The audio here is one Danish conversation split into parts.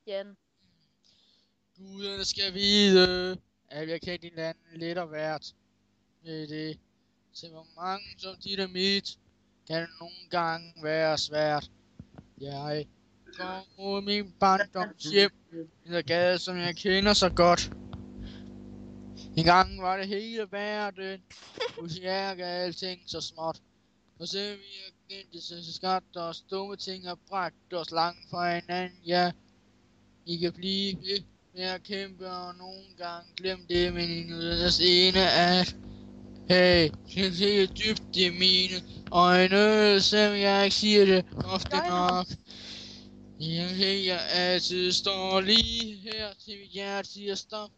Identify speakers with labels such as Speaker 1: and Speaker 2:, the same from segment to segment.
Speaker 1: Jan.
Speaker 2: Guderne skal vide, at jeg kan din land lidt og hvert. Ved det, til hvor mange som dit og mit, kan det nogle gange være svært. Jeg går mod min barndoms hjem, i der gade, som jeg kender så godt. En gang var det hele verden, hos jer er alting så småt. Og så vi har kendt så skabt os dumme ting og bragt os langt fra hinanden, ja. I kan blive ved med at kæmpe og nogle gange glem det, men I nødvendigvis ene at hey, kan se dybt i mine øjne, selvom jeg ikke siger det ofte nok. Jeg altid står lige her til mit hjerte siger stop.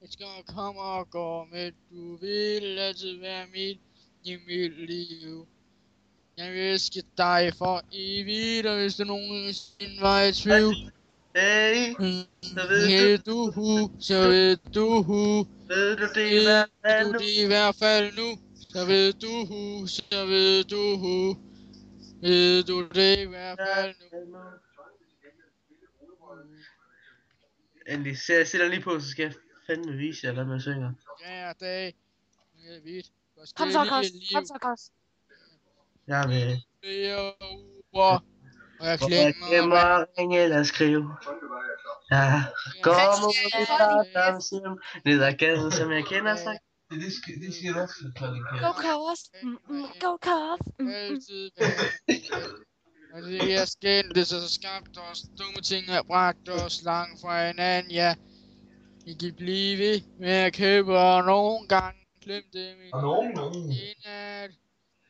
Speaker 2: Jeg skal komme og gå, men du vil altid være mit i mit liv. Jeg vil elske dig for evigt, og hvis du nogensinde var i tvivl,
Speaker 3: Hey, så
Speaker 2: ved du, så ved du,
Speaker 3: ved du det i hvert fald nu?
Speaker 2: i hvert fald nu, så ved du, så ved du, ved du det i hvert fald nu.
Speaker 3: Endelig, så jeg sætter lige på, så skal jeg fandme vise jer, hvad man synger.
Speaker 2: Hver dag, med vidt,
Speaker 1: Kom så, Kost.
Speaker 3: Jeg vil
Speaker 2: flere ord, og jeg
Speaker 3: glemmer
Speaker 2: glemmer,
Speaker 3: at ringe eller skrive. Ja, går mod mit barndoms hjem, ned ad gaden, som jeg kender så. Det skal du også kalde.
Speaker 1: Go Kost. Go Kost.
Speaker 2: altid være. Og det er skændte, så skabte os dumme ting og bragte os langt fra hinanden, ja. I kan blive ved med at købe, og nogle gange glem det, min indad.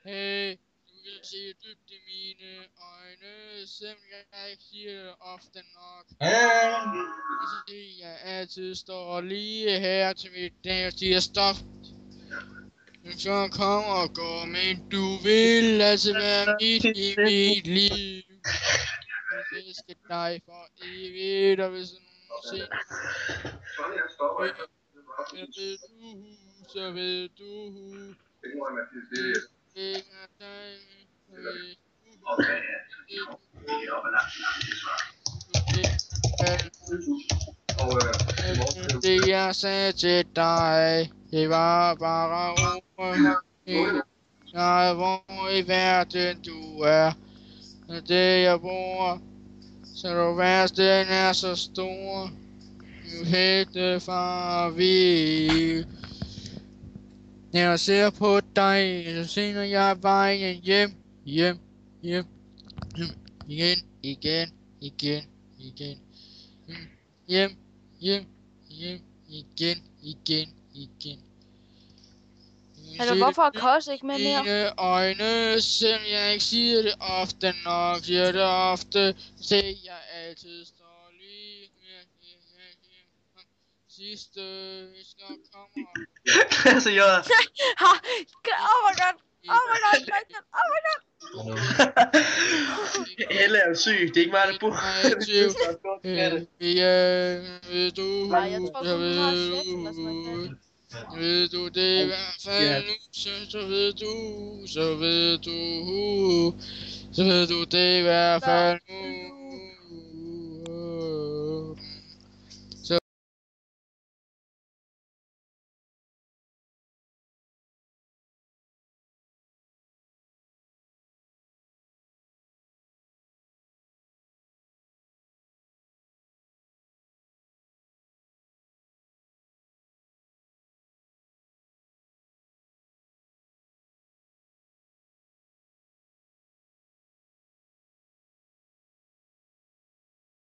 Speaker 2: Hey, du kan se dybt i mine øjne, selvom jeg ikke siger det ofte nok. Jeg altid står lige her til mit dag og siger stop. Du skal komme og gå, men du vil altid være mit i mit liv. Jeg elsker dig for evigt, og hvis du nogensinde så ved du, det jeg sagde til dig, det var bare ord. Jeg hvor i verden du er, det jeg bor, så du værste den er så stor. Du hætte farvel. Når jeg ser på dig, så finder jeg vejen hjem. Igen. Hjem. Igen.
Speaker 1: Altså, hvorfor er Kost ikke med mere?
Speaker 2: Mine øjne, selvom jeg ikke siger det ofte nok, siger det ofte, se jeg altid står lige sidste, vi skal komme.
Speaker 3: Altså, jeg...
Speaker 1: Oh my god.
Speaker 3: Helle er jo syg, det er ikke mig, der bor.
Speaker 2: Ved du,
Speaker 1: Nej, jeg tror kun, hun har sex eller sådan noget.
Speaker 2: ved du det i hvert fald nu, så ved du det i hvert fald nu.